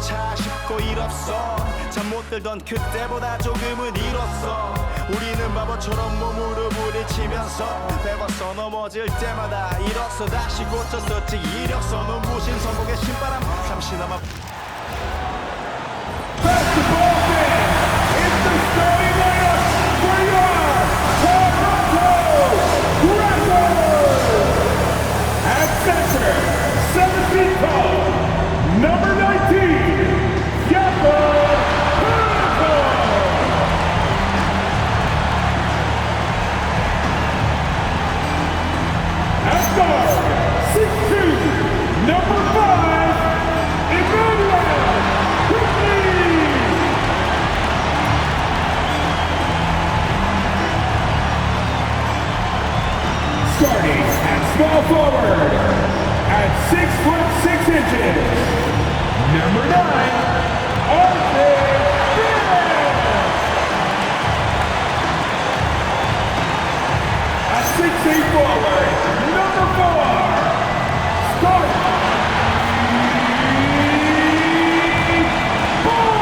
차 싶고 일 없어 잠 못 들던 그때보다 조금은 일었어 우리는 바보처럼 몸으로 부딪히면서 배웠어 넘어질 때마다 일었어 다시 고쳤었지 이력서 눈부신 성공의 신바람 잠시나마 Basketball fans, it's the starting lineup for your Toronto Raptors. At center, 7 feet tall, number 19, Jakob Poeltl. At guard, 6'2", number 5, Emmanuel Quickly. Starting at small forward, at 6'6", number 9, Arthur Phillips. At 6'8" forward, number 4, Scott Boyd.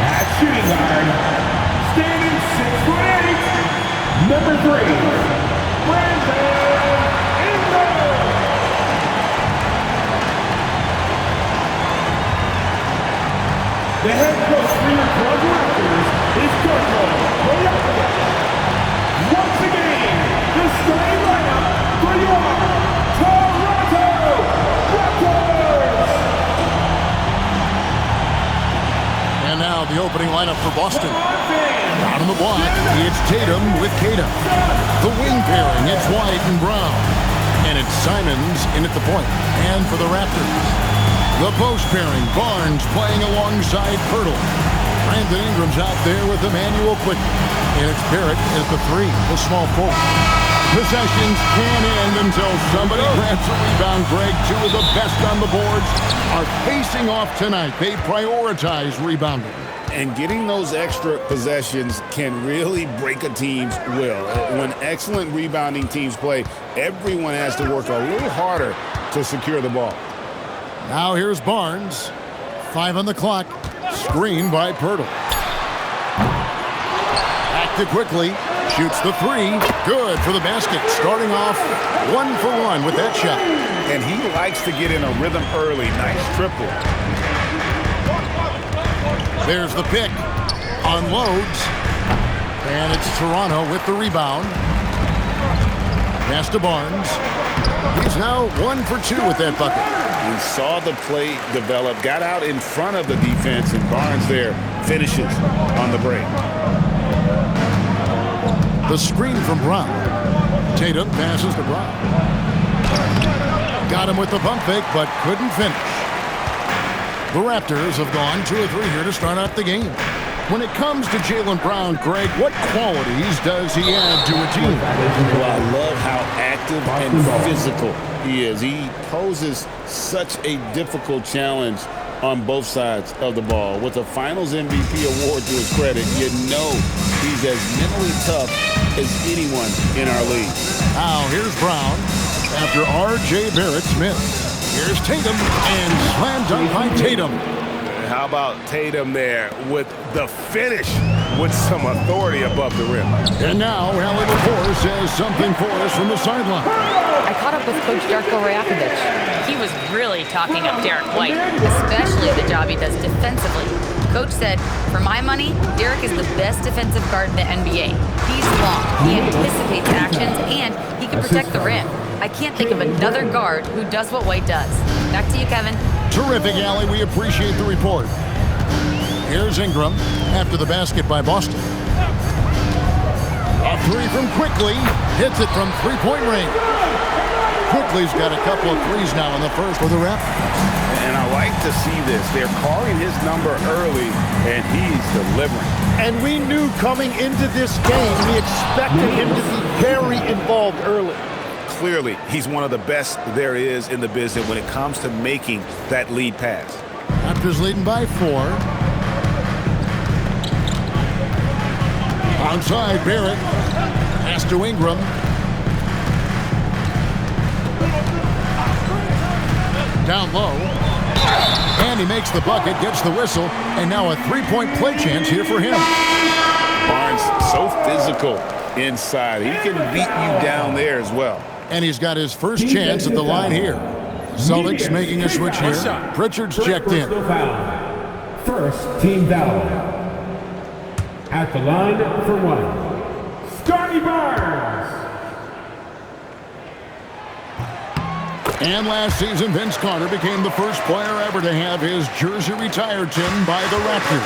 At shooting guard, standing 6'8", number 3, Brandon Ingram. The head coach for your Toronto Raptors is Darko Poeltl. Once again, the starting lineup for your Toronto Raptors. And now the opening lineup for Boston. Out on the block, it's Tatum with Tatum. The wing pairing, it's White and Brown. And it's Simons in at the point. And for the Raptors, the post pairing, Barnes playing alongside Poeltl. Brandon Ingram's out there with Emmanuel Quickly. And it's Barrett at the 3, the small forward. Possessions can't end until somebody grabs a rebound. Greg, two of the best on the boards are facing off tonight. They prioritize rebounding. And getting those extra possessions can really break a team's will. When excellent rebounding teams play, everyone has to work a little harder to secure the ball. Now here's Barnes. 5 on the clock. Screen by Poeltl. Back to Quickly. Shoots the 3. Good for the basket. Starting off 1 for 1 with that shot. And he likes to get in a rhythm early. Nice triple. There's the pick. Unloads. And it's Toronto with the rebound. Pass to Barnes. He's now 1 for 2 with that bucket. He saw the play develop, got out in front of the defense, and Barnes there finishes on the break. The screen from Brown. Tatum passes to Brown. Got him with the pump fake, but couldn't finish. The Raptors have gone 2 of 3 here to start out the game. When it comes to Jaylen Brown, Greg, what qualities does he add to a team? Well, I love how active and physical he is. He poses such a difficult challenge on both sides of the ball. With the Finals MVP award to his credit, you know he's as mentally tough as anyone in our league. Now here's Brown after R.J. Barrett's miss. Here's Tatum and slam dunk by Tatum. How about Tatum there with the finish with some authority above the rim. And now Allie LaForce says something for us from the sideline. I caught up with Coach Darko Rajakovic. He was really talking up Derek White, especially the job he does defensively. Coach said, for my money, Derek is the best defensive guard in the NBA. He's long, he anticipates actions, and he can protect the rim. I can't think of another guard who does what White does. Back to you, Kevin. Terrific, Allie. We appreciate the report. Here's Ingram after the basket by Boston. A 3 from Quickly. Hits it from three-point range. Quickly's got a couple of threes now in the first for the Raptors. And I like to see this. They're calling his number early, and he's delivering. And we knew coming into this game, we expected him to be very involved early. Clearly, he's one of the best there is in the business when it comes to making that lead pass. Raptors leading by 4. Outside, Barrett. Pass to Ingram. Down low. And he makes the bucket, gets the whistle, and now a three-point play chance here for him. Barnes, so physical inside. He can beat you down there as well. And he's got his first chance at the line here. Celtics making a switch here. Pritchard's checked in. First team foul. At the line for one, Scotty Barnes. And last season, Vince Carter became the first player ever to have his jersey retired, Tim, by the Raptors.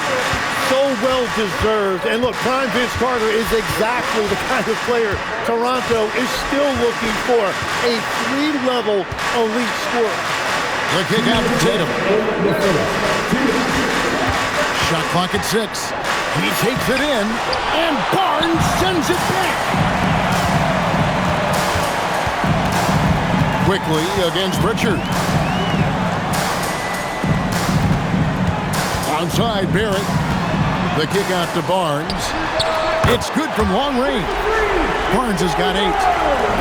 So well deserved. And look, prime Vince Carter is exactly the kind of player Toronto is still looking for. A three-level elite scorer. The kick out to Tatum. Shot clock at 6. He takes it in, and Barnes sends it back. Quickly against Pritchard. Outside Barrett. The kick out to Barnes. It's good from long range. Barnes has got 8.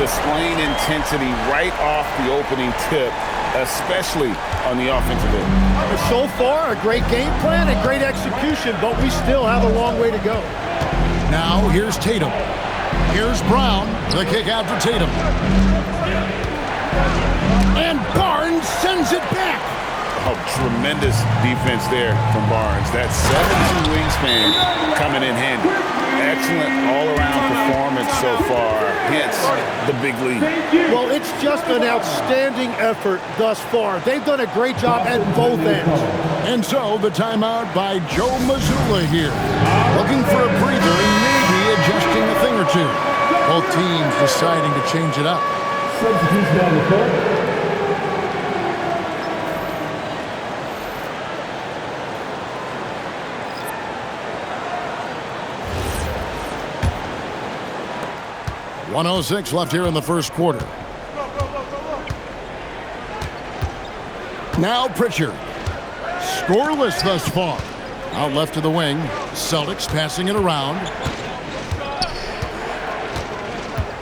Displaying intensity right off the opening tip, especially on the offensive end. So far, a great game plan and great execution, but we still have a long way to go. Now here's Tatum. Here's Brown. The kick out to Tatum. And Barnes sends it back. Oh, tremendous defense there from Barnes. That 7'2" wingspan coming in handy. Excellent all-around performance so far. Hence the big lead. Well, it's just an outstanding effort thus far. They've done a great job at both ends. And so the timeout by Joe Mazzulla here. Looking for a breather and maybe adjusting a thing or two. Both teams deciding to change it up. Substitution on the court. .106 left here in the first quarter. Now Pritchard. Scoreless thus far. Out left to the wing. Celtics passing it around.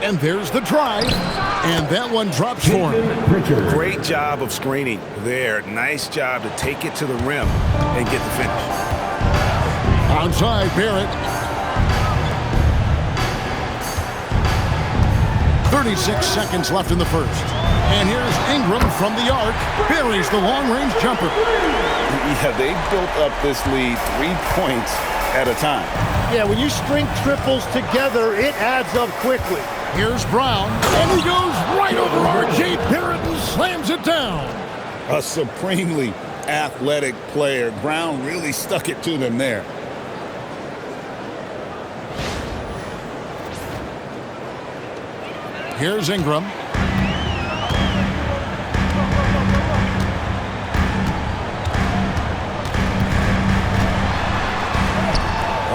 And there's the drive. And that one drops for him. Great job of screening there. Nice job to take it to the rim and get the finish. Outside Barrett. 36 seconds left in the first. And here's Ingram from the arc. Buries the long-range jumper. Yeah, they built up this lead 3 points at a time. Yeah, when you string triples together, it adds up quickly. Here's Brown, and he goes right over R.J. Barrett and slams it down. A supremely athletic player. Brown really stuck it to them there. Here's Ingram.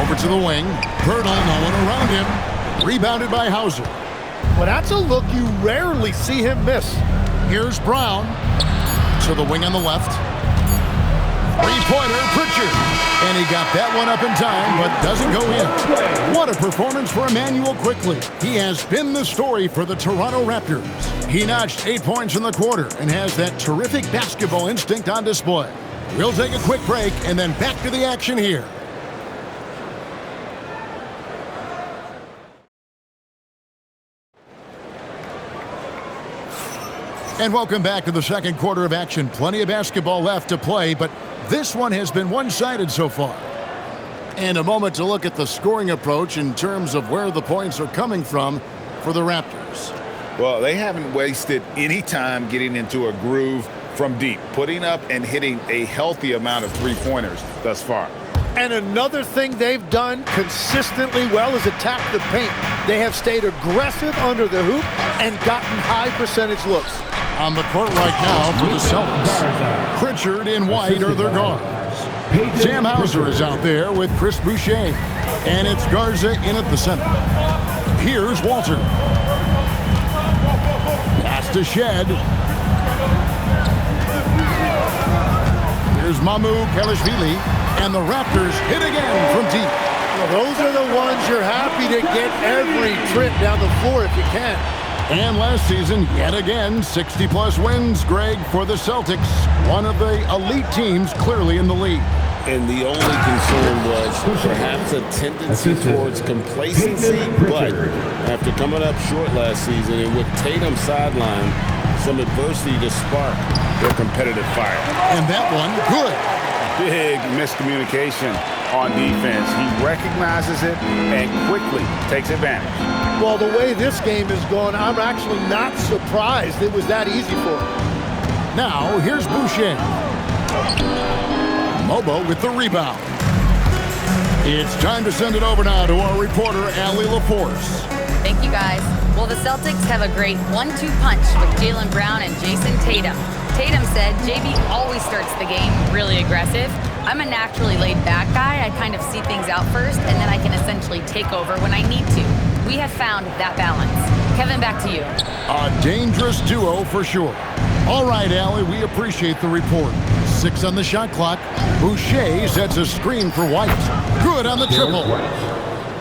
Over to the wing. Pirtle, no one around him. Rebounded by Hauser. Well, that's a look you rarely see him miss. Here's Brown. To the wing on the left. Three-pointer, Pritchard. And he got that one up in time, but doesn't go in. What a performance for Emmanuel Quickley. He has been the story for the Toronto Raptors. He notched 8 points in the quarter and has that terrific basketball instinct on display. We'll take a quick break and then back to the action here. And welcome back to the second quarter of action. Plenty of basketball left to play, but this one has been one-sided so far. And a moment to look at the scoring approach in terms of where the points are coming from for the Raptors. Well, they haven't wasted any time getting into a groove from deep, putting up and hitting a healthy amount of three-pointers thus far. And another thing they've done consistently well is attack the paint. They have stayed aggressive under the hoop and gotten high percentage looks. On the court right now for the Celtics. Pritchard and White are their guards. Sam Hauser is out there with Chris Boucher. And it's Garza in at the center. Here's Walter. Pass to Shed. Here's Mamu Kelishvili. And the Raptors hit again from deep. Well, those are the ones you're happy to get every trip down the floor if you can. And last season, yet again, 60-plus wins, Greg, for the Celtics. One of the elite teams clearly in the league. And the only concern was perhaps a tendency towards complacency, but after coming up short last season and with Tatum sidelined, some adversity to spark their competitive fire. And that one, good. Big miscommunication on defense. He recognizes it and quickly takes advantage. Well, the way this game is going, I'm actually not surprised it was that easy for him. Now, here's Boucher. Mobo with the rebound. It's time to send it over now to our reporter, Allie LaForce. Thank you, guys. Well, the Celtics have a great 1-2 punch with Jaylen Brown and Jason Tatum. Tatum said JB always starts the game really aggressive. I'm a naturally laid-back guy. I kind of see things out first, and then I can essentially take over when I need to. We have found that balance. Kevin, back to you. A dangerous duo for sure. All right, Allie, we appreciate the report. 6 on the shot clock. Boucher sets a screen for White. Good on the triple.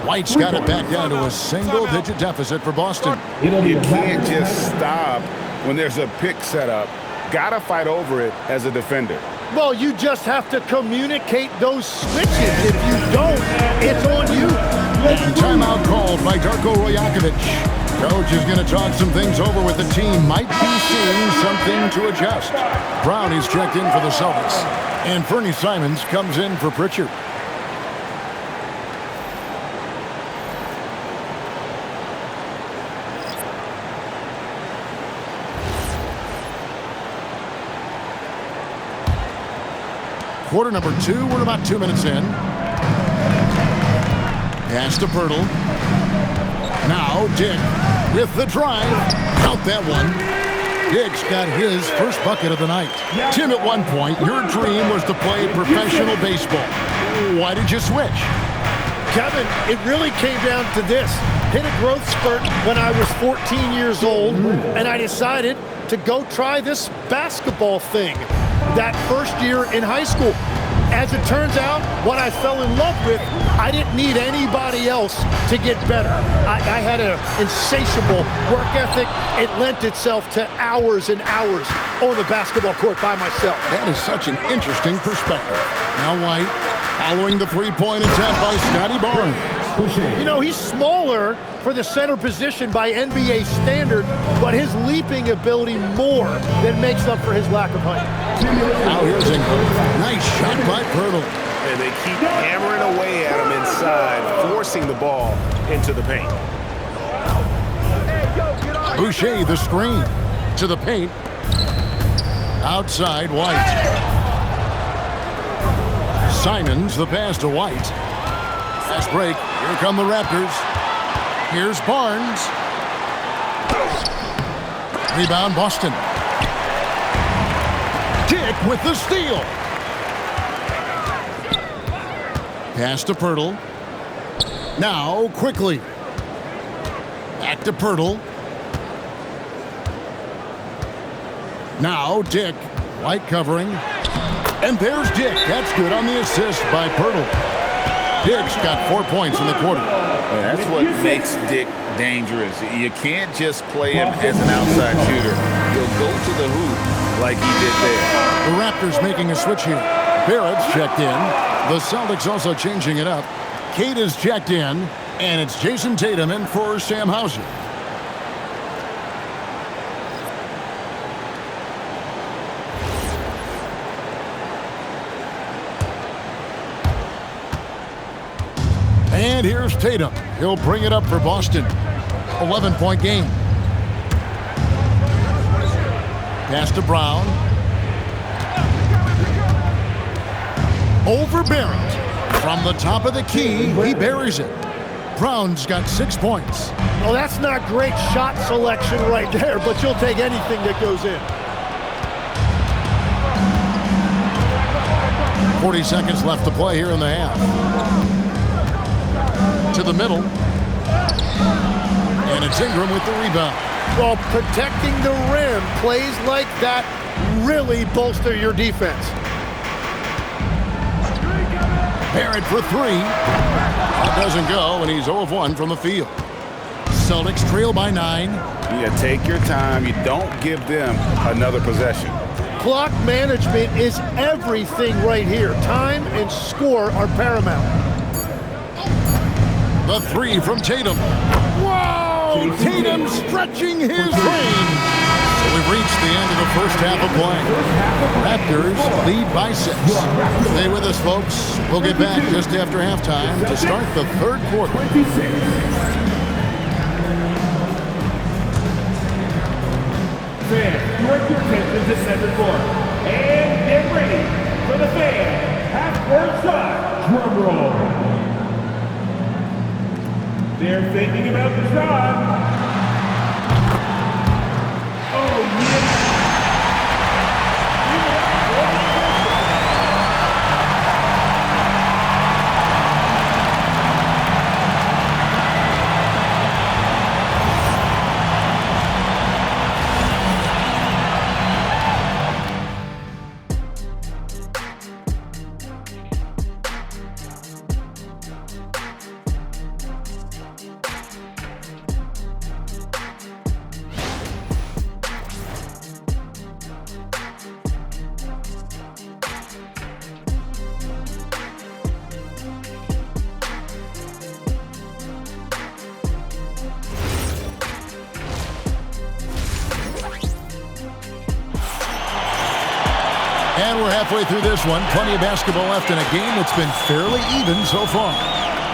White's got it back down to a single-digit deficit for Boston. You can't just stop when there's a pick set up. Gotta fight over it as a defender. Well, you just have to communicate those switches. If you don't, it's on you. And timeout called by Darko Rajakovic. Coach is going to talk some things over with the team. Might be seeing something to adjust. Brown is checked in for the Celtics. And Fernie Simons comes in for Pritchard. Quarter number 2, we're about 2 minutes in. Pass to Pirtle. Now Dick with the drive. Count that one. Dick's got his first bucket of the night. Tim, at one point, your dream was to play professional baseball. Why did you switch? Kevin, it really came down to this. Hit a growth spurt when I was 14 years old, and I decided to go try this basketball thing that first year in high school. As it turns out, what I fell in love with, I didn't need anybody else to get better. I had an insatiable work ethic. It lent itself to hours and hours on the basketball court by myself. That is such an interesting perspective. Now White following the three-point attempt by Scotty Barnes. You know, he's smaller for the center position by NBA standard, but his leaping ability more than makes up for his lack of height. Now here's Ingram. Nice shot by Pirtle. And they keep hammering away at him inside, forcing the ball into the paint. Boucher the screen to the paint. Outside White. Simons the pass to White. Fast break. Here come the Raptors. Here's Barnes. Rebound Boston. Dick with the steal. Pass to Pirtle. Now quickly. Back to Pirtle. Now Dick. White covering. And there's Dick. That's good on the assist by Pirtle. Dick's got 4 points in the quarter. Yeah, that's what makes Dick dangerous. You can't just play him as an outside shooter. He'll go to the hoop like he did there. The Raptors making a switch here. Barrett's checked in. The Celtics also changing it up. Kate is checked in. And it's Jason Tatum in for Sam Hauser. And here's Tatum. He'll bring it up for Boston. 11-point game. Pass to Brown. Over Barrett. From the top of the key, he buries it. Brown's got 6 points. Well, that's not great shot selection right there, but you'll take anything that goes in. 40 seconds left to play here in the half. To the middle. And it's Ingram with the rebound. Well, protecting the rim, plays like that really bolster your defense. Barrett for 3. That doesn't go, and he's 0 of 1 from the field. Celtics trail by 9. Yeah, take your time. You don't give them another possession. Clock management is everything right here. Time and score are paramount. The 3 from Tatum. Whoa! Tatum stretching his range. So we've reached the end of the first half of play. Raptors lead by 6. Stay with us, folks. We'll get back just after halftime to start the third quarter. Fans, direct your attention to center court. And get ready for the fan half-court shot. Drum roll. They're thinking about the shot. Oh, yeah. And we're halfway through this one. Plenty of basketball left in a game that's been fairly even so far.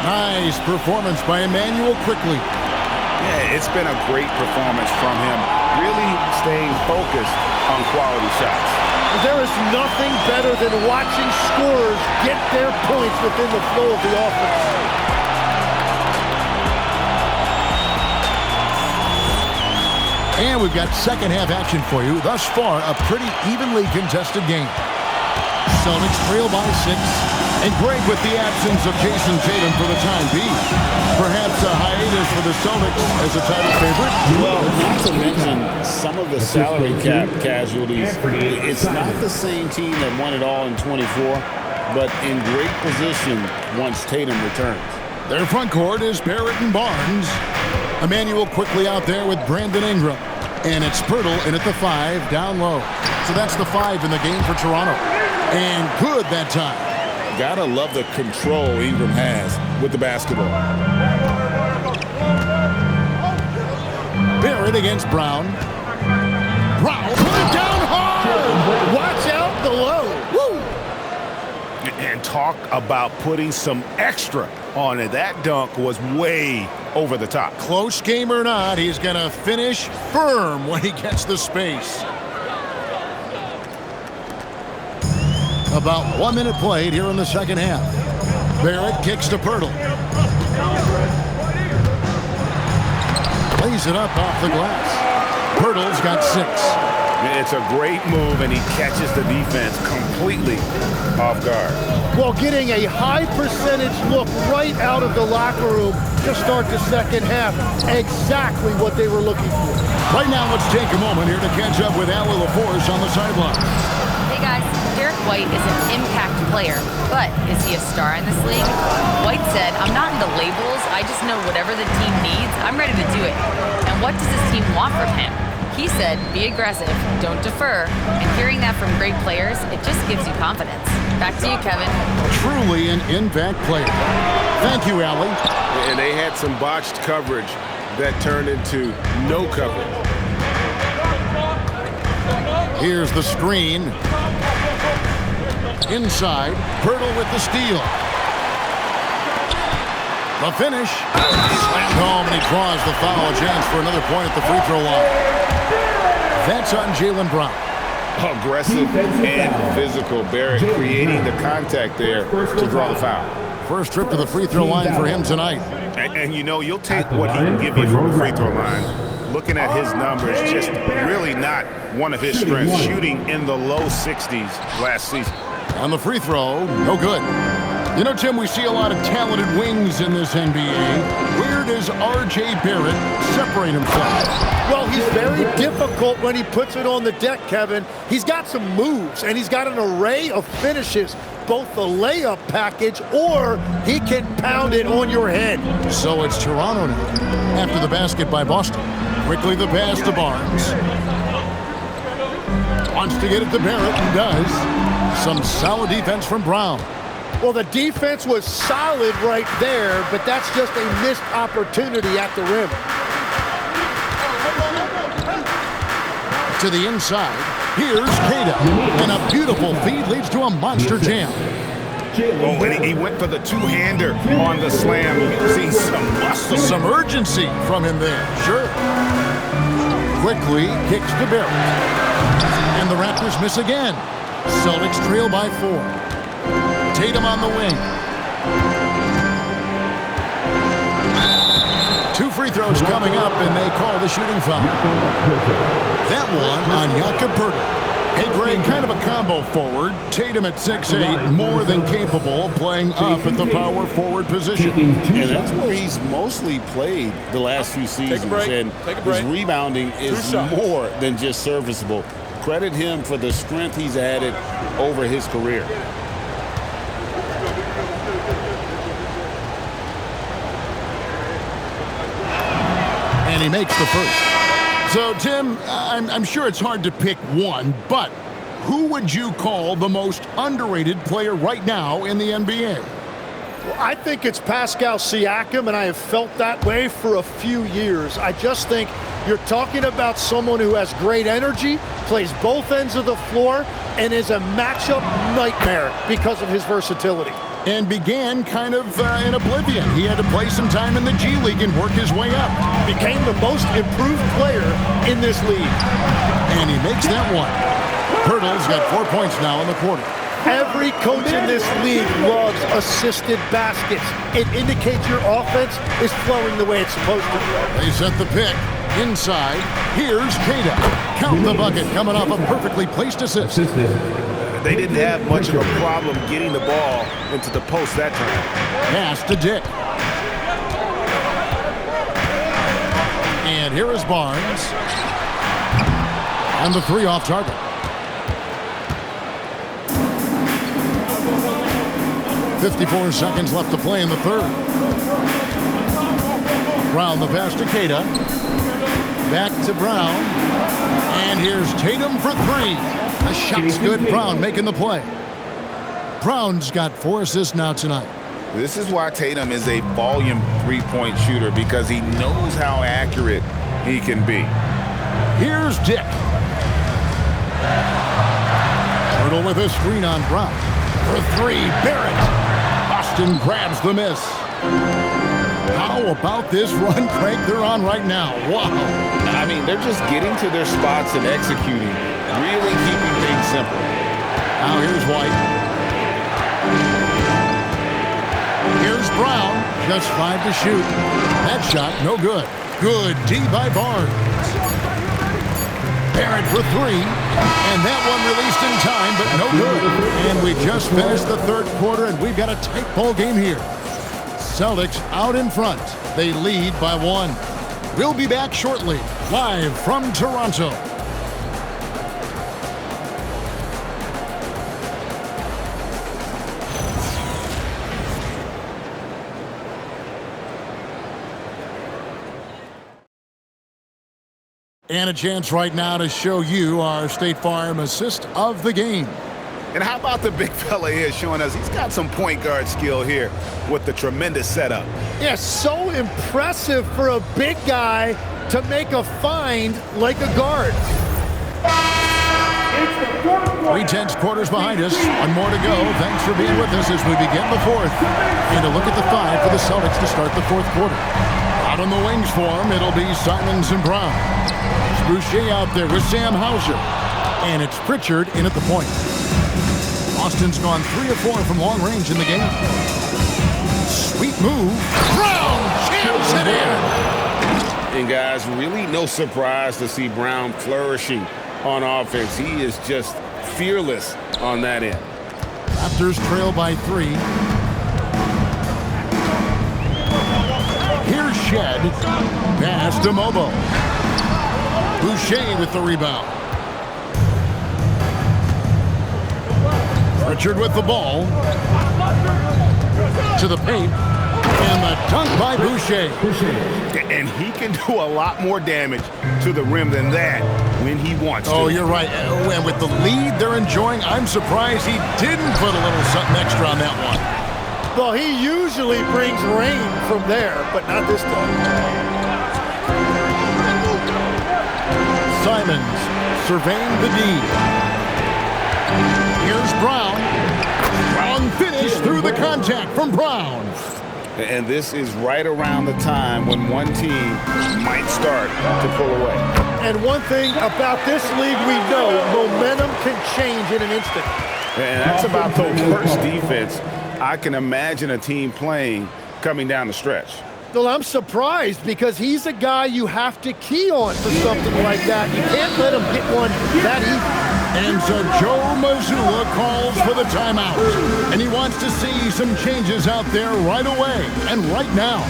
Nice performance by Emmanuel Quickley. Yeah, it's been a great performance from him. Really staying focused on quality shots. There is nothing better than watching scorers get their points within the flow of the offense. And we've got second half action for you. Thus far, a pretty evenly contested game. Celtics trail by 6. And Greg with the absence of Jason Tatum for the time being. Perhaps a hiatus for the Celtics as a title favorite. Well, not to mention some of the salary cap casualties. It's not the same team that won it all in 24, but in great position once Tatum returns. Their front court is Barrett and Barnes. Emmanuel Quickley out there with Brandon Ingram. And it's Pirtle in at the 5 down low. So that's the 5 in the game for Toronto. And good that time. Gotta love the control Ingram has with the basketball. Barrett against Brown. Brown put it down hard. Watch out the low. Woo! And talk about putting some extra on it. That dunk was way over the top. Close game or not, he's going to finish firm when he gets the space. About 1 minute played here in the second half. Barrett kicks to Pirtle. Lays it up off the glass. Pirtle's got 6. It's a great move, and he catches the defense completely off guard. While getting a high percentage look right out of the locker room to start the second half. Exactly what they were looking for. Right now, let's take a moment here to catch up with Allie LaForce on the sideline. Hey guys, Derek White is an impact player, but is he a star in this league? White said, "I'm not into labels, I just know whatever the team needs, I'm ready to do it. And what does this team want from him?" He said, "Be aggressive, don't defer." And hearing that from great players, it just gives you confidence. Back to you, Kevin. Truly an impact player. Thank you, Allie. And they had some botched coverage that turned into no coverage. Here's the screen. Inside, Pirtle with the steal. The finish. Slammed home, and he draws the foul. A chance for another point at the free throw line. That's on Jaylen Brown. Aggressive and physical. Barrett creating the contact there to draw the foul. First trip to the free throw line for him tonight. And you know, you'll take what he can give you from the free throw line. Looking at his numbers, just really not one of his strengths. Shooting in the low 60s last season. On the free throw, no good. You know, Tim, we see a lot of talented wings in this NBA. Where does R.J. Barrett separate himself? Well, he's very difficult when he puts it on the deck, Kevin. He's got some moves, and he's got an array of finishes. both the layup package or he can pound it on your head. So it's Toronto now. After the basket by Boston. Quickly the pass to Barnes. Wants to get it to Barrett and does. Some solid defense from Brown. Well, the defense was solid right there, but that's just a missed opportunity at the rim. To the inside. Here's Queta. And a beautiful feed leads to a monster jam. Oh, and he went for the two-hander on the slam. You see some muscle. Some urgency from him there. Sure. Quickly kicks to Barrett. And the Raptors miss again. Celtics trail by 4. Tatum on the wing. 2 free throws coming up, and they call the shooting foul. That one on Jakob Poeltl. Hey, Greg, kind of a combo forward. Tatum at 6'8", more than capable, playing up at the power forward position. And that's where he's mostly played the last few seasons. And his rebounding is more than just serviceable. Credit him for the strength he's added over his career. And he makes the first. So, Tim, I'm sure it's hard to pick one, but who would you call the most underrated player right now in the NBA? Well, I think it's Pascal Siakam, and I have felt that way for a few years. I just think you're talking about someone who has great energy, plays both ends of the floor, and is a matchup nightmare because of his versatility. And began kind of in oblivion. He had to play some time in the G League and work his way up. Became the most improved player in this league. And he makes that one. Poeltl's got 4 points now in the quarter. Every coach in this league loves assisted baskets. It indicates your offense is flowing the way it's supposed to. They set the pick. Inside, here's Queta. Count the bucket coming off a perfectly placed assist. They didn't have much of a problem getting the ball into the post that time. Pass to Dick. And here is Barnes. And the 3 off target. .54 seconds left to play in the third. Brown the pass to Queta. Back to Brown. And here's Tatum for 3. The shot's good. Brown making the play. Brown's got 4 assists now tonight. This is why Tatum is a volume three-point shooter, because he knows how accurate he can be. Here's Dick. Poeltl with a screen on Brown. For 3, Barrett. Boston grabs the miss. How about this run crank they're on right now? Wow. I mean, they're just getting to their spots and executing. Really keeping things simple. Now here's White. Here's Brown. Just 5 to shoot. That shot, no good. Good D by Barnes. Barrett for 3. And that one released in time, but no good. And we just finished the third quarter, and we've got a tight ball game here. Celtics out in front. They lead by 1. We'll be back shortly, live from Toronto. And a chance right now to show you our State Farm assist of the game. And how about the big fella here showing us he's got some point guard skill here with the tremendous setup. Yeah, so impressive for a big guy to make a find like a guard. 3/10 quarters behind us. One more to go. Thanks for being with us as we begin the fourth. And a look at the 5 for the Celtics to start the fourth quarter. Out on the wings for him, it'll be Simons and Brown. Boucher out there with Sam Hauser. And it's Pritchard in at the point. Austin's gone 3 of 4 from long range in the game. Sweet move. Brown jams it in. And guys, really no surprise to see Brown flourishing on offense. He is just fearless on that end. Raptors trail by 3. Here's Shed. Pass to Mobo. Boucher with the rebound. Pritchard with the ball. To the paint. And the dunk by Boucher. And he can do a lot more damage to the rim than that when he wants to. Oh, you're right. And with the lead they're enjoying, I'm surprised he didn't put a little something extra on that one. Well, he usually brings rain from there, but not this time. Simons surveying the D. Here's Brown. Strong finish through the contact from Brown. And this is right around the time when one team might start to pull away. And one thing about this league we know, momentum can change in an instant. And that's about the worst defense I can imagine a team playing coming down the stretch. Well, I'm surprised because he's a guy you have to key on for something like that. You can't let him get one that easy. And so Joe Mazzulla calls for the timeout. And he wants to see some changes out there right away and right now.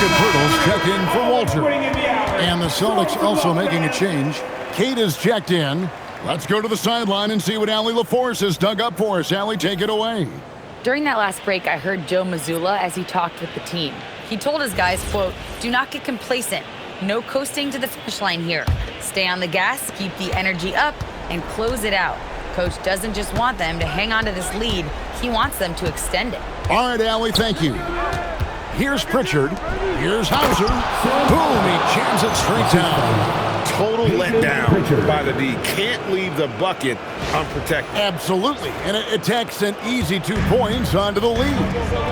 Pirtles check in for Walter. And the Celtics also making a change. Kate is checked in. Let's go to the sideline and see what Allie LaForce has dug up for us. Allie, take it away. During that last break, I heard Joe Mazzulla as he talked with the team. He told his guys, quote, "Do not get complacent. No coasting to the finish line here. Stay on the gas, keep the energy up, and close it out. Coach doesn't just want them to hang on to this lead. He wants them to extend it." All right, Allie, thank you. Here's Pritchard. Here's Hauser. Boom, he jams it straight down. Total letdown by the D. Can't leave the bucket unprotected. Absolutely. And it takes an easy 2 points onto the lead.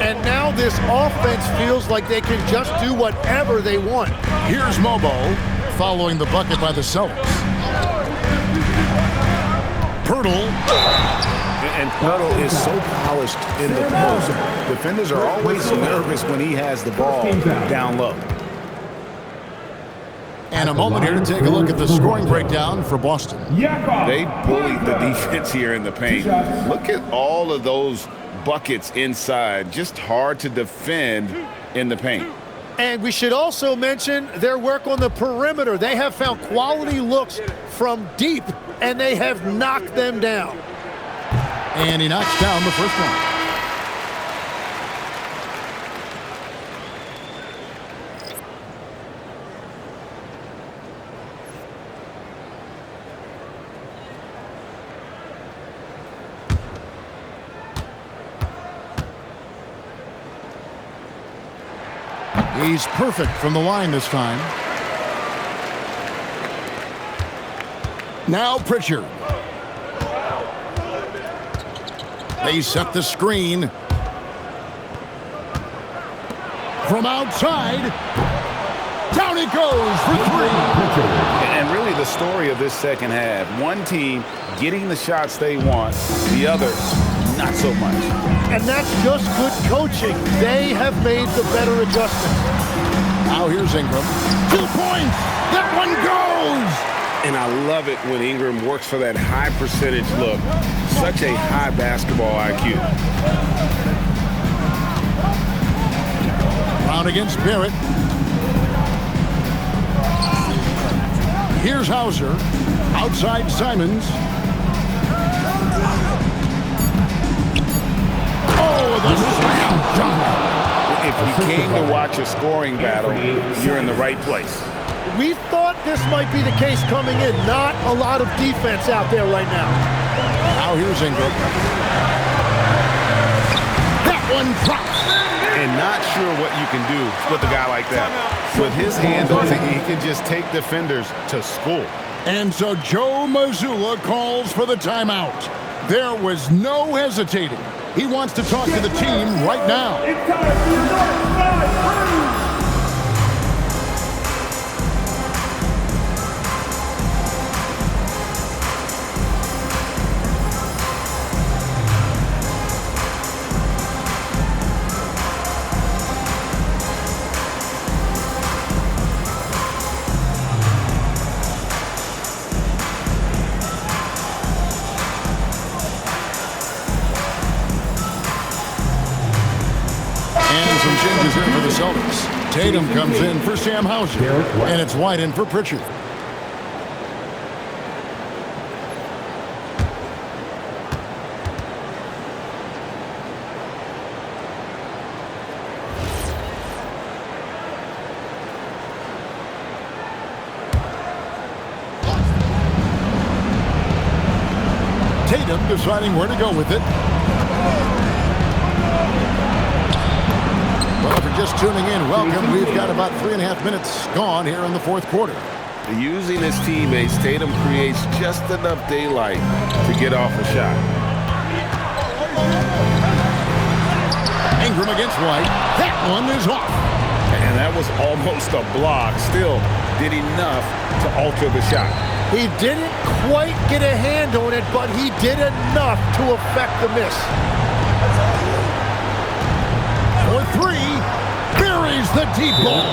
And now this offense feels like they can just do whatever they want. Here's Mobo following the bucket by the Celtics. Pirtle. And Pirtle is so polished in the post. Defenders are always nervous when he has the ball down low. And a moment here to take a look at the scoring breakdown for Boston. They bullied the defense here in the paint. Look at all of those buckets inside. Just hard to defend in the paint. And we should also mention their work on the perimeter. They have found quality looks from deep, and they have knocked them down. And he knocks down the first one. He's perfect from the line this time. Now Pritchard. They set the screen. From outside. Down it goes for three. And really the story of this second half. One team getting the shots they want, the other not so much. And that's just good coaching. They have made the better adjustments. Now here's Ingram. 2 points. That one goes. And I love it when Ingram works for that high percentage look. Such a high basketball IQ. Brown against Barrett. Here's Hauser. Outside Simons. Oh, the slam dunk. If you came to watch a scoring battle, you're in the right place. We thought this might be the case coming in. Not a lot of defense out there right now. Now here's Ingram. That one drops. And not sure what you can do with a guy like that. With his handles, he can just take defenders to school. And so Joe Mazzulla calls for the timeout. There was no hesitating. He wants to talk to the team right now. It's time for your Northside Crew. here for the Celtics. Tatum comes in for Sam Hauser, and it's White in for Pritchard. Tatum deciding where to go with it. Well, if you're just tuning in, welcome. We've got about 3.5 minutes gone here in the fourth quarter. Using his teammates, Tatum creates just enough daylight to get off a shot. Ingram against White. That one is off. And that was almost a block. Still did enough to alter the shot. He didn't quite get a hand on it, but he did enough to affect the miss. For three, buries the deep ball.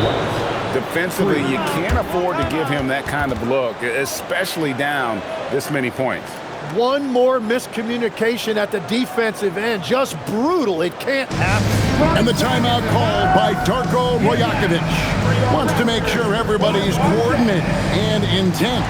Defensively, you can't afford to give him that kind of look, especially down this many points. One more miscommunication at the defensive end. Just brutal. It can't happen. And the timeout called by Darko Rajakovic. Wants to make sure everybody's coordinated and intent.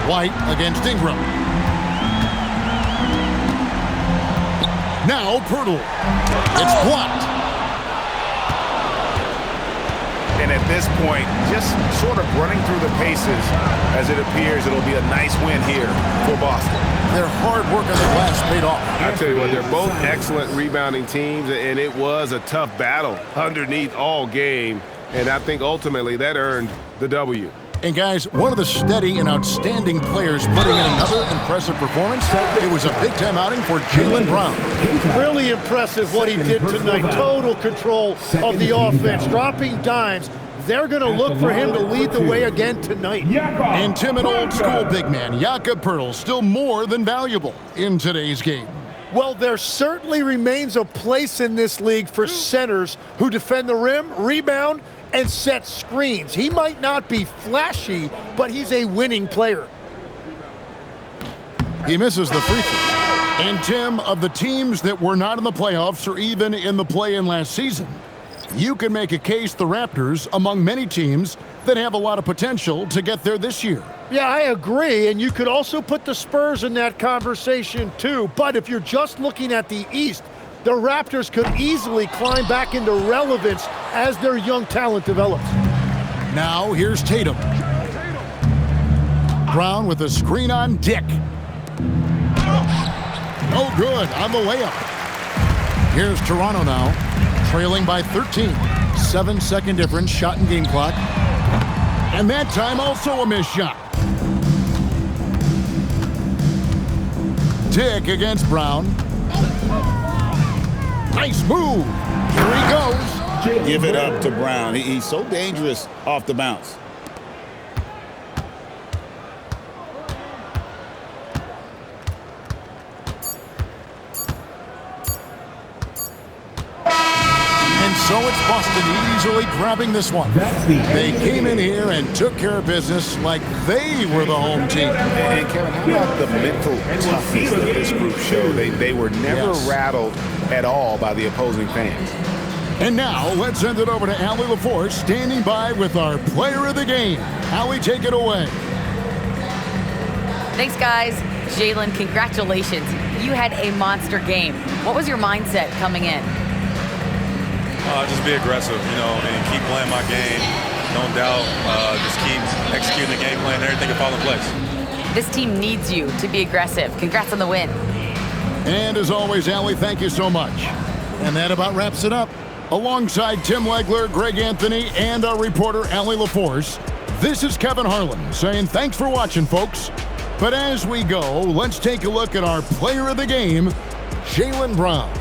White against Ingram. Now Poeltl. It's blocked. And at this point, just sort of running through the paces as it appears it'll be a nice win here for Boston. Their hard work on the glass paid off. I tell you what, they're both excellent rebounding teams, and it was a tough battle underneath all game, and I think ultimately that earned the W. And guys, one of the steady and outstanding players putting in another impressive performance. It was a big-time outing for Jaylen Brown. Really impressive what he did tonight. Total control of the offense, dropping dimes. They're going to look for him to lead the way again tonight. And timid old-school big man Jakob Poeltl still more than valuable in today's game. Well, there certainly remains a place in this league for centers who defend the rim, rebound, and set screens. He might not be flashy, but he's a winning player. He misses the free throw. And Tim, of the teams that were not in the playoffs or even in the play-in last season, you can make a case the Raptors among many teams that have a lot of potential to get there this year. Yeah, I agree, and you could also put the Spurs in that conversation too. But if you're just looking at the East, the Raptors could easily climb back into relevance as their young talent develops. Now here's Tatum. Brown with a screen on Dick. Oh, good on the layup. Here's Toronto now, trailing by 13. 7-second difference, shot and game clock. And that time also a missed shot. Dick against Brown. Nice move. Here he goes. Give it up to Brown. He's so dangerous off the bounce. And so it's Boston easily grabbing this one. They came in here and took care of business like they were the home team. And Kevin, how about the mental toughness that this group showed? They were never rattled at all by the opposing fans. And now let's send it over to Allie LaForce, standing by with our player of the game. Allie, take it away. Thanks, guys. Jaylen, congratulations. You had a monster game. What was your mindset coming in? Just be aggressive, and keep playing my game. No doubt, just keep executing the game plan. Everything will fall in place. This team needs you to be aggressive. Congrats on the win. And as always, Allie, thank you so much. And that about wraps it up. Alongside Tim Legler, Greg Anthony, and our reporter, Allie LaForce, this is Kevin Harlan saying thanks for watching, folks. But as we go, let's take a look at our player of the game, Jaylen Brown.